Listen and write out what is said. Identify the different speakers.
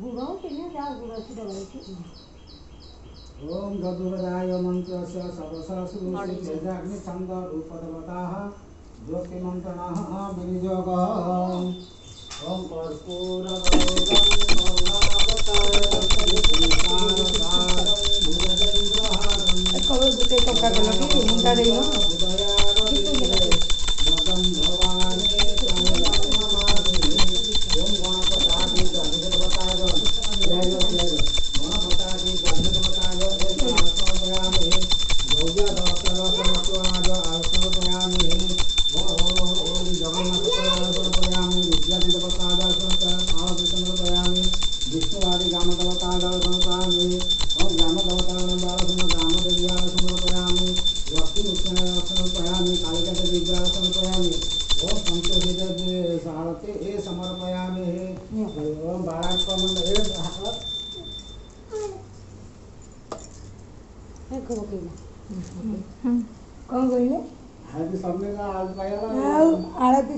Speaker 1: गुड़ों के ना जा गुड़ों से डराई थी।
Speaker 2: ओम गदुवदाय मंत्रस्य सबसस्रुषि तेजाग्नि छंद रूपदेवताः ज्योतिमन्त्रणाः विनियोगः ओम कर्पूरगौरं करुणावतारं विष्णुसारसारं भुजगेन्द्रहारं
Speaker 1: कवर बुते तो कर लगी मुंडा रही हो
Speaker 2: भगं भवानी संगममामि ओम गणपतादि गणपताय जय गणपतादि गणपताय समर्पयामि गौया दशरथमस्वाज समर्पयामि ओम जगन्नाथ समर्पयामि विद्यादेवताय समर्पयामि विष्णुवादि गामदेवताय समर्पयामि ओम गामदेवताय गामदेव्याय समर्पयामि लक्ष्मीनृसिंहाय समर्पयामि कालिकादेव्याय समर्पयामि ओम संतोषिदेवी सारथे ए समर्पयामि ओम बाराकमंड
Speaker 1: कौन बोले
Speaker 2: हाथी सबने का आज पाया
Speaker 1: आरती